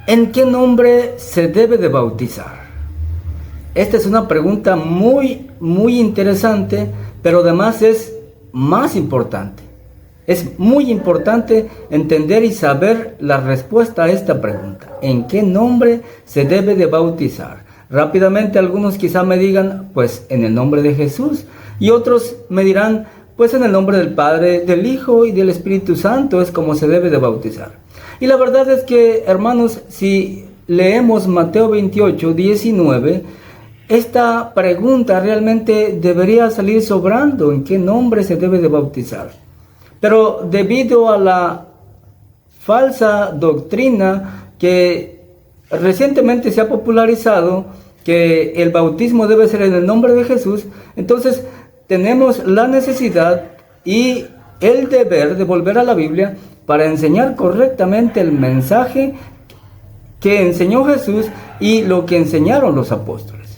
¿En qué nombre se debe de bautizar? Esta es una pregunta muy interesante, pero además es más importante. Es muy importante entender y saber la respuesta a esta pregunta. ¿En qué nombre se debe de bautizar? Rápidamente algunos quizá me digan, pues en el nombre de Jesús. Y otros me dirán, pues en el nombre del Padre, del Hijo y del Espíritu Santo es como se debe de bautizar. Y la verdad es que, hermanos, si leemos Mateo 28, 19, esta pregunta realmente debería salir sobrando. ¿En qué nombre se debe de bautizar? Pero debido a la falsa doctrina que recientemente se ha popularizado, que el bautismo debe ser en el nombre de Jesús, entonces tenemos la necesidad y el deber de volver a la Biblia para enseñar correctamente el mensaje que enseñó Jesús y lo que enseñaron los apóstoles.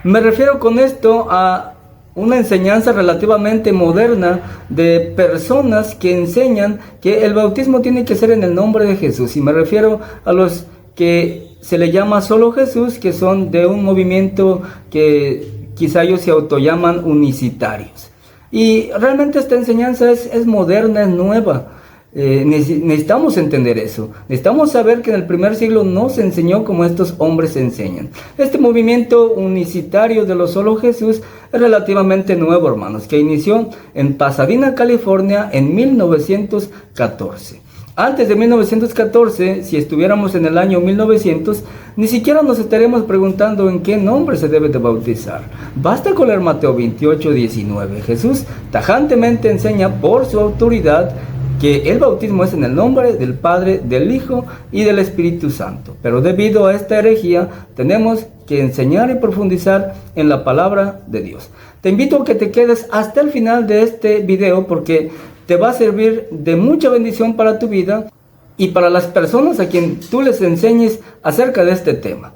Me refiero con esto a una enseñanza relativamente moderna de personas que enseñan que el bautismo tiene que ser en el nombre de Jesús. Y me refiero a los que se le llama solo Jesús, que son de un movimiento que quizá ellos se autollaman unicitarios. Y realmente esta enseñanza es moderna, es nueva. Necesitamos entender eso. Necesitamos saber que en el primer siglo no se enseñó como estos hombres enseñan. Este movimiento unicitario de los solo Jesús es relativamente nuevo, hermanos, que inició en Pasadena, California, en 1914. Antes de 1914, si estuviéramos en el año 1900, ni siquiera nos estaremos preguntando en qué nombre se debe de bautizar. Basta con leer Mateo 28, 19. Jesús tajantemente enseña por su autoridad que el bautismo es en el nombre del Padre, del Hijo y del Espíritu Santo. Pero debido a esta herejía, tenemos que enseñar y profundizar en la palabra de Dios. Te invito a que te quedes hasta el final de este video porque te va a servir de mucha bendición para tu vida y para las personas a quien tú les enseñes acerca de este tema.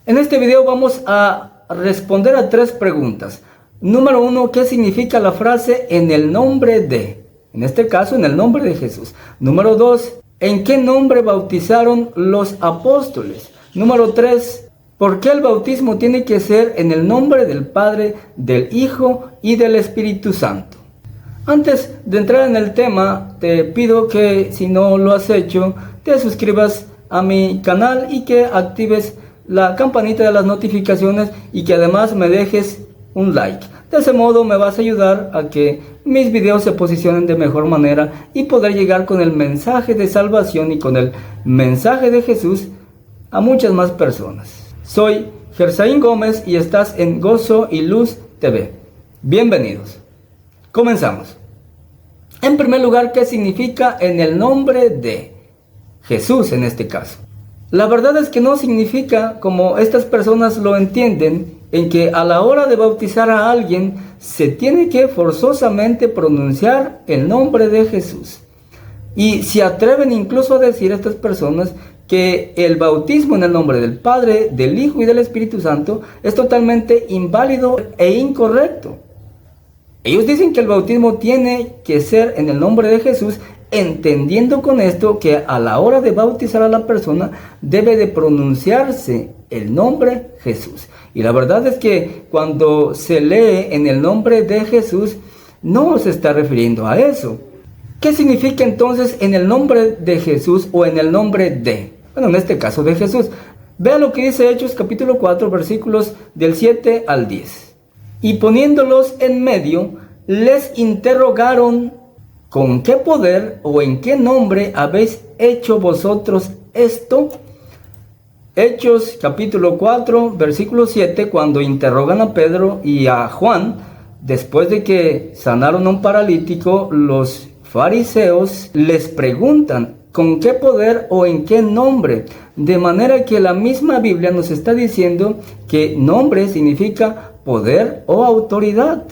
En este video vamos a responder a 3 preguntas. Número 1, ¿qué significa la frase en el nombre de? En este caso, en el nombre de Jesús. Número 2, ¿en qué nombre bautizaron los apóstoles? Número 3, ¿por qué el bautismo tiene que ser en el nombre del Padre, del Hijo y del Espíritu Santo? Antes de entrar en el tema, te pido que si no lo has hecho, te suscribas a mi canal y que actives la campanita de las notificaciones y que además me dejes un like. De ese modo me vas a ayudar a que mis videos se posicionen de mejor manera y poder llegar con el mensaje de salvación y con el mensaje de Jesús a muchas más personas. Soy Gersaín Gómez y estás en Gozo y Luz TV. Bienvenidos. Comenzamos. En primer lugar, ¿qué significa en el nombre de Jesús en este caso? La verdad es que no significa como estas personas lo entienden, en que a la hora de bautizar a alguien se tiene que forzosamente pronunciar el nombre de Jesús. Y se atreven incluso a decir a estas personas que el bautismo en el nombre del Padre, del Hijo y del Espíritu Santo es totalmente inválido e incorrecto. Ellos dicen que el bautismo tiene que ser en el nombre de Jesús, entendiendo con esto que a la hora de bautizar a la persona debe de pronunciarse el nombre Jesús. Y la verdad es que cuando se lee en el nombre de Jesús, no se está refiriendo a eso. ¿Qué significa entonces en el nombre de Jesús o en el nombre de? Bueno, en este caso de Jesús. Vea lo que dice Hechos capítulo 4, versículos del 7 al 10. Y poniéndolos en medio, les interrogaron: ¿con qué poder o en qué nombre habéis hecho vosotros esto? Hechos capítulo 4, versículo 7, cuando interrogan a Pedro y a Juan, después de que sanaron a un paralítico, los fariseos les preguntan: ¿con qué poder o en qué nombre? De manera que la misma Biblia nos está diciendo que nombre significa poder o autoridad.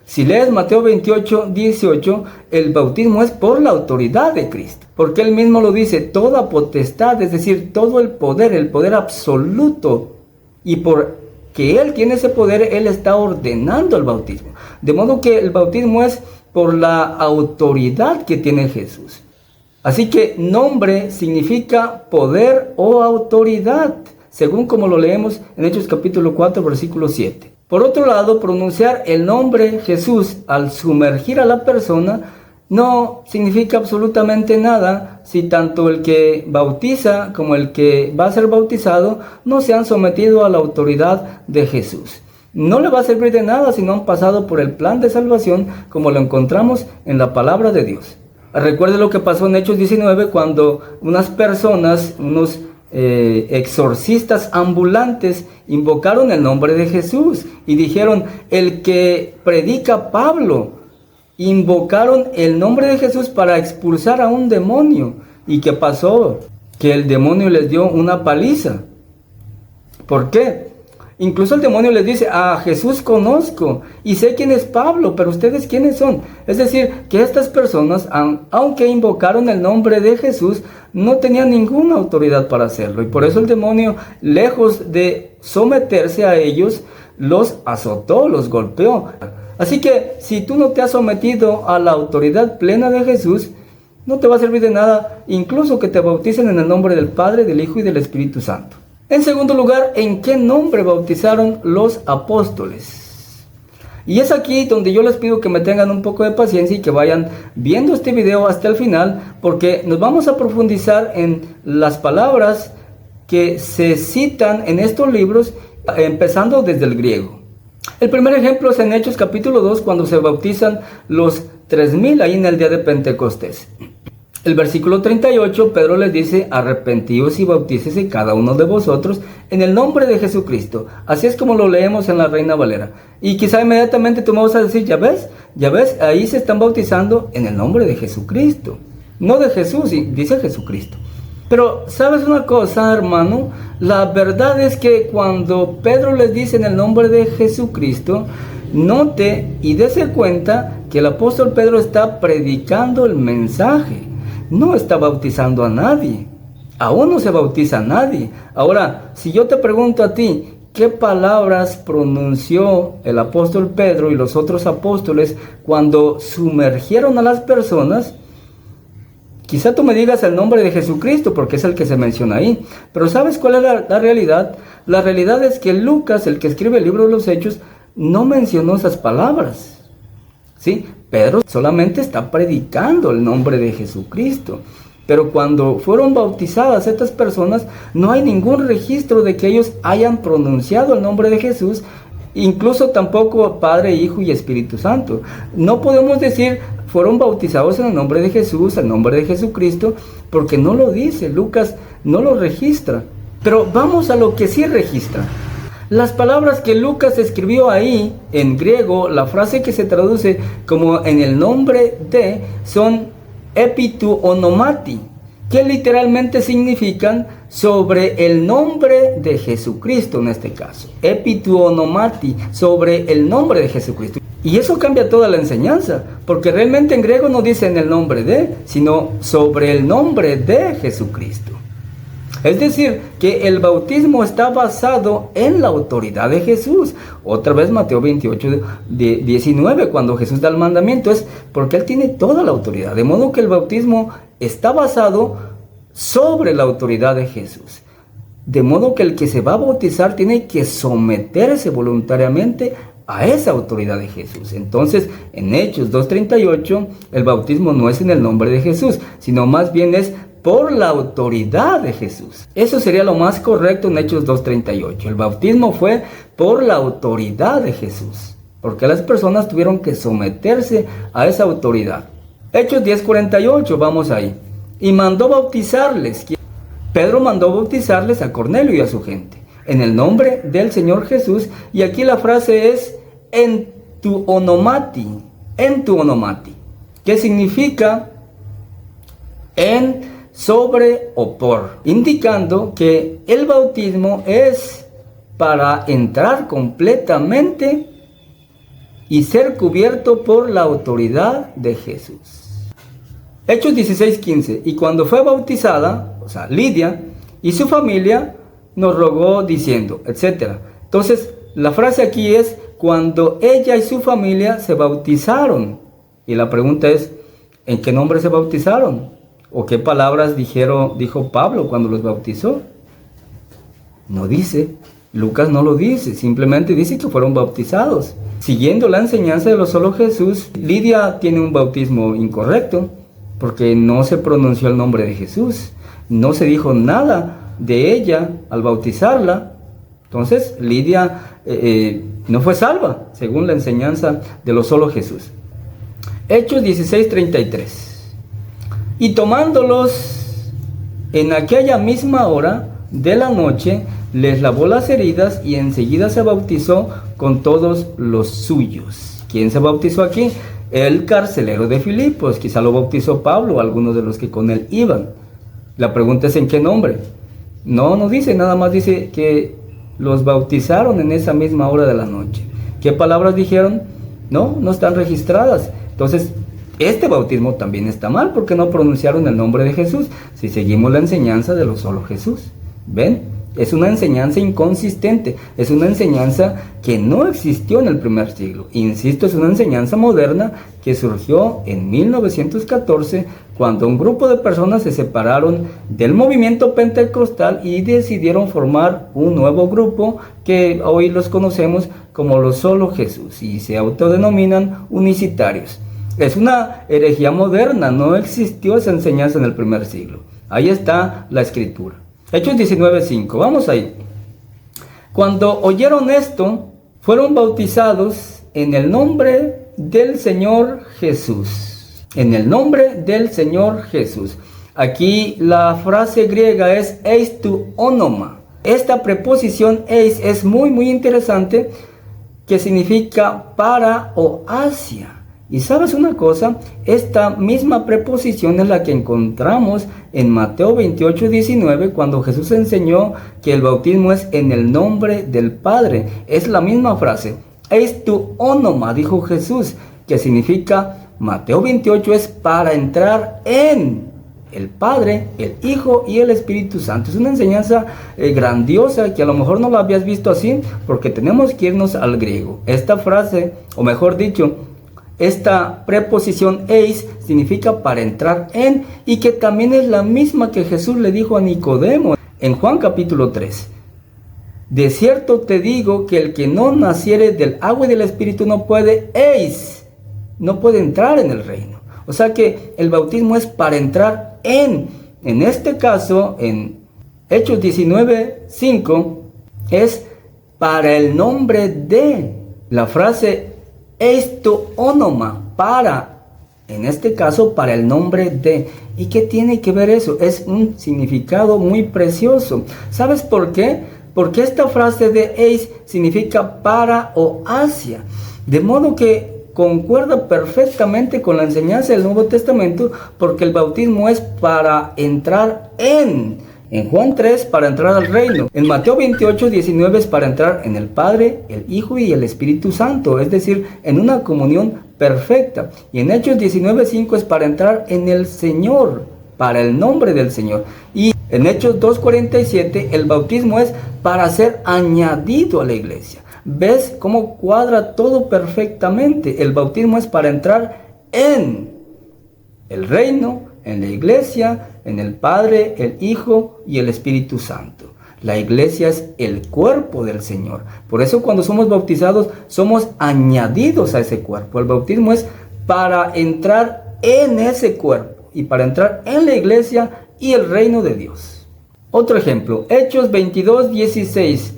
Si lees Mateo 28, 18, el bautismo es por la autoridad de Cristo. Porque Él mismo lo dice, toda potestad, es decir, todo el poder absoluto. Y porque Él tiene ese poder, Él está ordenando el bautismo. De modo que el bautismo es por la autoridad que tiene Jesús. Así que nombre significa poder o autoridad, según como lo leemos en Hechos capítulo 4, versículo 7. Por otro lado, pronunciar el nombre Jesús al sumergir a la persona no significa absolutamente nada si tanto el que bautiza como el que va a ser bautizado no se han sometido a la autoridad de Jesús. No le va a servir de nada si no han pasado por el plan de salvación como lo encontramos en la palabra de Dios. Recuerde lo que pasó en Hechos 19 cuando unas personas, unos exorcistas ambulantes invocaron el nombre de Jesús y dijeron, el que predica Pablo. Invocaron el nombre de Jesús para expulsar a un demonio. ¿Y qué pasó? Que el demonio les dio una paliza. ¿Por qué? Incluso el demonio les dice, a Jesús conozco y sé quién es Pablo, pero ustedes quiénes son. Es decir, que estas personas, aunque invocaron el nombre de Jesús, no tenían ninguna autoridad para hacerlo. Y por eso el demonio, lejos de someterse a ellos, los azotó, los golpeó. Así que si tú no te has sometido a la autoridad plena de Jesús, no te va a servir de nada, incluso que te bauticen en el nombre del Padre, del Hijo y del Espíritu Santo. En segundo lugar, ¿en qué nombre bautizaron los apóstoles? Y es aquí donde yo les pido que me tengan un poco de paciencia y que vayan viendo este video hasta el final, porque nos vamos a profundizar en las palabras que se citan en estos libros, empezando desde el griego. El primer ejemplo es en Hechos capítulo 2, cuando se bautizan los 3,000 ahí en el día de Pentecostés. El versículo 38, Pedro les dice, arrepentíos y bautícese cada uno de vosotros en el nombre de Jesucristo. Así es como lo leemos en la Reina Valera. Y quizá inmediatamente tú me vas a decir, ya ves, ahí se están bautizando en el nombre de Jesucristo. No de Jesús, dice Jesucristo. Pero, ¿sabes una cosa, hermano? La verdad es que cuando Pedro les dice en el nombre de Jesucristo, note y dése cuenta que el apóstol Pedro está predicando el mensaje. No está bautizando a nadie. Aún no se bautiza a nadie. Ahora, si yo te pregunto a ti, ¿qué palabras pronunció el apóstol Pedro y los otros apóstoles cuando sumergieron a las personas? Quizá tú me digas el nombre de Jesucristo porque es el que se menciona ahí. Pero ¿sabes cuál es la realidad? La realidad es que Lucas, el que escribe el libro de los Hechos, no mencionó esas palabras. ¿Sí? Pedro solamente está predicando el nombre de Jesucristo. Pero cuando fueron bautizadas estas personas, no hay ningún registro de que ellos hayan pronunciado el nombre de Jesús, incluso tampoco Padre, Hijo y Espíritu Santo. No podemos decir fueron bautizados en el nombre de Jesús, el nombre de Jesucristo, porque no lo dice, Lucas no lo registra. Pero vamos a lo que sí registra. Las palabras que Lucas escribió ahí, en griego, la frase que se traduce como en el nombre de, son epituonomati, que literalmente significan sobre el nombre de Jesucristo en este caso. Epituonomati, sobre el nombre de Jesucristo. Y eso cambia toda la enseñanza, porque realmente en griego no dice en el nombre de, sino sobre el nombre de Jesucristo. Es decir, que el bautismo está basado en la autoridad de Jesús. Otra vez Mateo 28, 19, cuando Jesús da el mandamiento, es porque Él tiene toda la autoridad. De modo que el bautismo está basado sobre la autoridad de Jesús. De modo que el que se va a bautizar tiene que someterse voluntariamente a esa autoridad de Jesús. Entonces, en Hechos 2:38, el bautismo no es en el nombre de Jesús, sino más bien es por la autoridad de Jesús. Eso sería lo más correcto en Hechos 2:38. El bautismo fue por la autoridad de Jesús, porque las personas tuvieron que someterse a esa autoridad. Hechos 10:48, vamos ahí. Y mandó bautizarles. Pedro mandó bautizarles a Cornelio y a su gente, en el nombre del Señor Jesús. Y aquí la frase es en tu onomati, que significa en, sobre o por, indicando que el bautismo es para entrar completamente y ser cubierto por la autoridad de Jesús. Hechos 16:15. Y cuando fue bautizada, o sea, Lidia y su familia, nos rogó diciendo, etc. Entonces, la frase aquí es cuando ella y su familia se bautizaron. Y la pregunta es, ¿en qué nombre se bautizaron? ¿O qué palabras dijo Pablo cuando los bautizó? No dice. Lucas no lo dice, simplemente dice que fueron bautizados. Siguiendo la enseñanza de lo solo Jesús, Lidia tiene un bautismo incorrecto, porque no se pronunció el nombre de Jesús. No se dijo nada de ella al bautizarla. Entonces Lidia no fue salva, según la enseñanza de lo solo Jesús. Hechos 16:33. Y tomándolos en aquella misma hora de la noche, les lavó las heridas y enseguida se bautizó con todos los suyos. ¿Quién se bautizó aquí? El carcelero de Filipos. Quizá lo bautizó Pablo o algunos de los que con él iban. La pregunta es ¿en qué nombre? No dice, nada más dice que los bautizaron en esa misma hora de la noche. ¿Qué palabras dijeron? No están registradas. Entonces, este bautismo también está mal porque no pronunciaron el nombre de Jesús. Si seguimos la enseñanza de lo solo Jesús. ¿Ven? Es una enseñanza inconsistente, es una enseñanza que no existió en el primer siglo. Insisto, es una enseñanza moderna que surgió en 1914 cuando un grupo de personas se separaron del movimiento pentecostal y decidieron formar un nuevo grupo que hoy los conocemos como los solo Jesús y se autodenominan unicitarios. Es una herejía moderna, no existió esa enseñanza en el primer siglo. Ahí está la escritura. Hechos 19:5, vamos ahí. Cuando oyeron esto, fueron bautizados en el nombre del Señor Jesús. En el nombre del Señor Jesús. Aquí la frase griega es eis tu onoma. Esta preposición eis es muy interesante, que significa para o hacia. Y sabes una cosa, esta misma preposición es la que encontramos en Mateo 28:19 cuando Jesús enseñó que el bautismo es en el nombre del Padre. Es la misma frase, eis tu onoma, dijo Jesús, que significa, Mateo 28 es para entrar en el Padre, el Hijo y el Espíritu Santo. Es una enseñanza grandiosa que a lo mejor no la habías visto así porque tenemos que irnos al griego. Esta frase, o mejor dicho, esta preposición eis significa para entrar en, y que también es la misma que Jesús le dijo a Nicodemo en Juan capítulo 3. De cierto te digo que el que no naciere del agua y del Espíritu no puede entrar en el reino. O sea que el bautismo es para entrar en. En este caso, en Hechos 19:5, es para el nombre de. La frase eis tu onoma, para, en este caso, para el nombre de. ¿Y qué tiene que ver eso? Es un significado muy precioso. ¿Sabes por qué? Porque esta frase de eis significa para o hacia. De modo que concuerda perfectamente con la enseñanza del Nuevo Testamento, porque el bautismo es para entrar en. En Juan 3, para entrar al reino. En Mateo 28:19 es para entrar en el Padre, el Hijo y el Espíritu Santo, es decir, en una comunión perfecta. Y en Hechos 19:5 es para entrar en el Señor, para el nombre del Señor. Y en Hechos 2:47 el bautismo es para ser añadido a la iglesia. ¿Ves cómo cuadra todo perfectamente? El bautismo es para entrar en el reino, en la iglesia, en el Padre, el Hijo y el Espíritu Santo. La iglesia es el cuerpo del Señor. Por eso cuando somos bautizados, somos añadidos a ese cuerpo. El bautismo es para entrar en ese cuerpo y para entrar en la iglesia y el reino de Dios. Otro ejemplo, Hechos 22:16.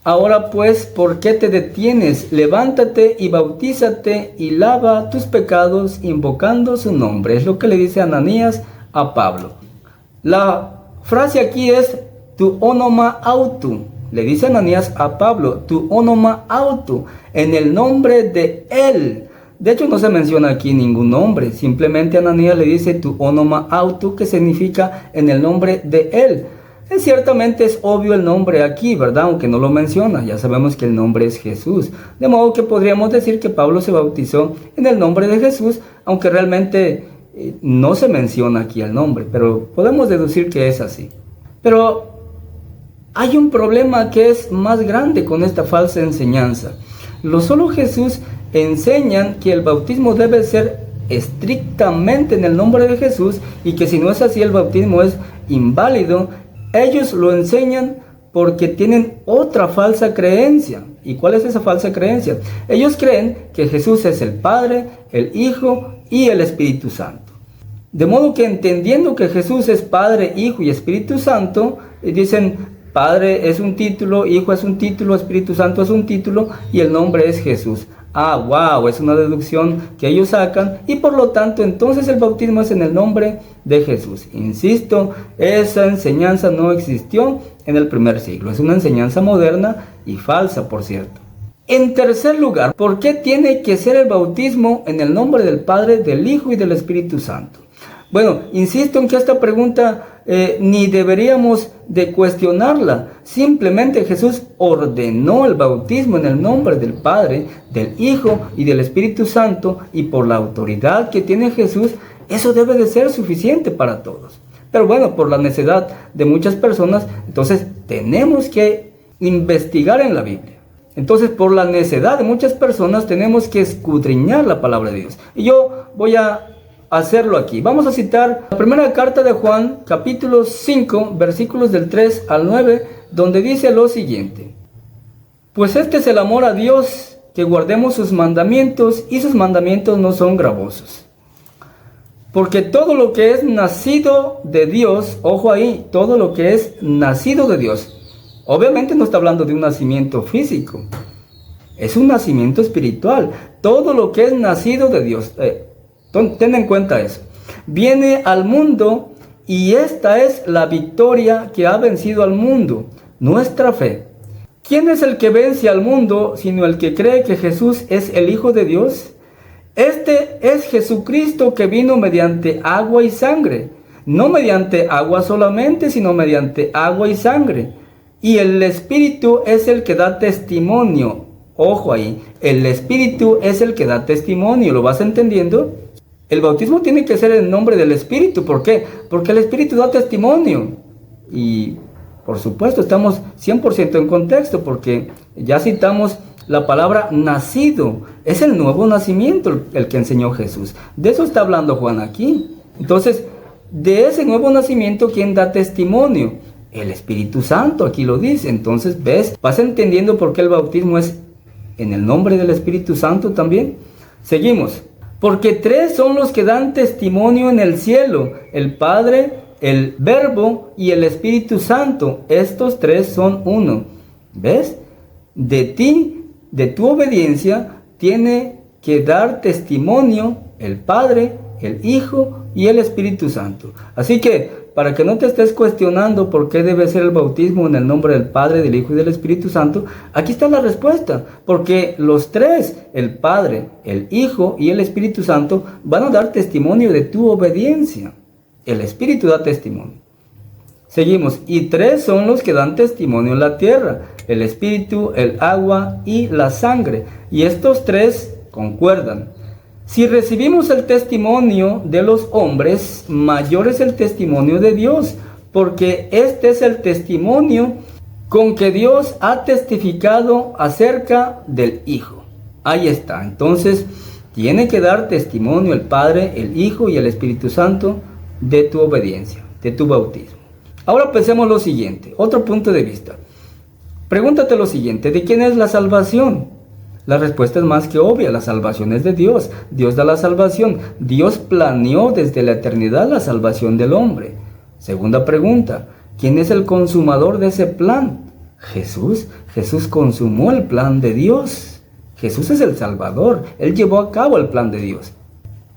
Ahora pues, ¿por qué te detienes? Levántate y bautízate y lava tus pecados invocando su nombre. Es lo que le dice Ananías a Pablo. La frase aquí es tu onoma autu. Le dice Ananías a Pablo, tu onoma autu, en el nombre de él. De hecho no se menciona aquí ningún nombre, simplemente Ananías le dice tu onoma autu, que significa en el nombre de él. Ciertamente es obvio el nombre aquí, ¿verdad? Aunque no lo menciona, ya sabemos que el nombre es Jesús. De modo que podríamos decir que Pablo se bautizó en el nombre de Jesús, aunque realmente no se menciona aquí el nombre, pero podemos deducir que es así. Pero hay un problema que es más grande con esta falsa enseñanza. Los solo Jesús enseñan que el bautismo debe ser estrictamente en el nombre de Jesús y que si no es así el bautismo es inválido, ellos lo enseñan porque tienen otra falsa creencia. ¿Y cuál es esa falsa creencia? Ellos creen que Jesús es el Padre, el Hijo y el Espíritu Santo. De modo que entendiendo que Jesús es Padre, Hijo y Espíritu Santo, dicen Padre es un título, Hijo es un título, Espíritu Santo es un título y el nombre es Jesús. Ah, wow, es una deducción que ellos sacan y por lo tanto entonces el bautismo es en el nombre de Jesús. Insisto, esa enseñanza no existió en el primer siglo. Es una enseñanza moderna y falsa, por cierto. En tercer lugar, ¿por qué tiene que ser el bautismo en el nombre del Padre, del Hijo y del Espíritu Santo? Bueno, insisto en que esta pregunta ni deberíamos de cuestionarla. Simplemente Jesús ordenó el bautismo en el nombre del Padre, del Hijo y del Espíritu Santo, y por la autoridad que tiene Jesús, eso debe de ser suficiente para todos. Pero bueno, por la necedad de muchas personas, entonces tenemos que investigar en la Biblia. Entonces, por la necedad de muchas personas, tenemos que escudriñar la palabra de Dios. Y yo voy a hacerlo aquí. Vamos a citar la primera carta de Juan, capítulo 5, versículos del 3 al 9, donde dice lo siguiente: Pues este es el amor a Dios, que guardemos sus mandamientos, y sus mandamientos no son gravosos. Porque todo lo que es nacido de Dios, ojo ahí, todo lo que es nacido de Dios, obviamente no está hablando de un nacimiento físico, es un nacimiento espiritual. Todo lo que es nacido de Dios, ten en cuenta eso, viene al mundo, y esta es la victoria que ha vencido al mundo, nuestra fe. ¿Quién es el que vence al mundo sino el que cree que Jesús es el Hijo de Dios? Este es Jesucristo, que vino mediante agua y sangre, no mediante agua solamente, sino mediante agua y sangre. Y el Espíritu es el que da testimonio. Ojo ahí, el Espíritu es el que da testimonio. ¿Lo vas entendiendo? El bautismo tiene que ser en nombre del Espíritu. ¿Por qué? Porque el Espíritu da testimonio. Y por supuesto estamos 100% en contexto, porque ya citamos la palabra nacido. Es el nuevo nacimiento el que enseñó Jesús. De eso está hablando Juan aquí. Entonces, de ese nuevo nacimiento, ¿quién da testimonio? El Espíritu Santo, aquí lo dice. Entonces, ¿ves? ¿Vas entendiendo por qué el bautismo es en el nombre del Espíritu Santo también? Seguimos. Porque tres son los que dan testimonio en el cielo: el Padre, el Verbo y el Espíritu Santo. Estos tres son uno. ¿Ves? De ti, de tu obediencia, tiene que dar testimonio el Padre, el Hijo y el Espíritu Santo. Así que, para que no te estés cuestionando por qué debe ser el bautismo en el nombre del Padre, del Hijo y del Espíritu Santo, aquí está la respuesta. Porque los tres, el Padre, el Hijo y el Espíritu Santo, van a dar testimonio de tu obediencia. El Espíritu da testimonio. Seguimos. Y tres son los que dan testimonio en la tierra: el Espíritu, el agua y la sangre. Y estos tres concuerdan. Si recibimos el testimonio de los hombres, mayor es el testimonio de Dios, porque este es el testimonio con que Dios ha testificado acerca del Hijo. Ahí está. Entonces, tiene que dar testimonio el Padre, el Hijo y el Espíritu Santo de tu obediencia, de tu bautismo. Ahora pensemos lo siguiente, otro punto de vista. Pregúntate lo siguiente: ¿de quién es la salvación? La respuesta es más que obvia: la salvación es de Dios. Dios da la salvación. Dios planeó desde la eternidad la salvación del hombre. Segunda pregunta: ¿quién es el consumador de ese plan? Jesús. Jesús consumó el plan de Dios. Jesús es el Salvador. Él llevó a cabo el plan de Dios.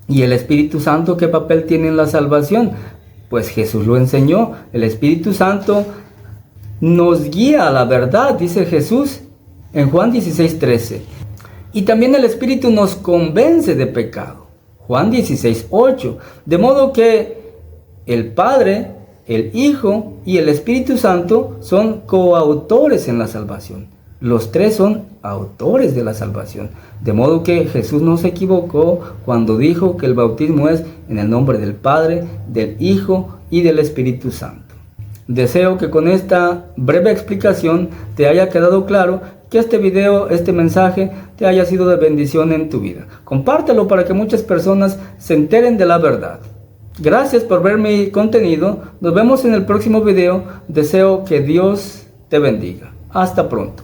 ¿Y el Espíritu Santo qué papel tiene en la salvación? Pues Jesús lo enseñó. El Espíritu Santo nos guía a la verdad, dice Jesús en Juan 16:13. Y también el Espíritu nos convence de pecado. Juan 16:8. De modo que el Padre, el Hijo y el Espíritu Santo son coautores en la salvación. Los tres son autores de la salvación. De modo que Jesús no se equivocó cuando dijo que el bautismo es en el nombre del Padre, del Hijo y del Espíritu Santo. Deseo que con esta breve explicación te haya quedado claro que este video, este mensaje te haya sido de bendición en tu vida. Compártelo para que muchas personas se enteren de la verdad. Gracias por ver mi contenido. Nos vemos en el próximo video. Deseo que Dios te bendiga. Hasta pronto.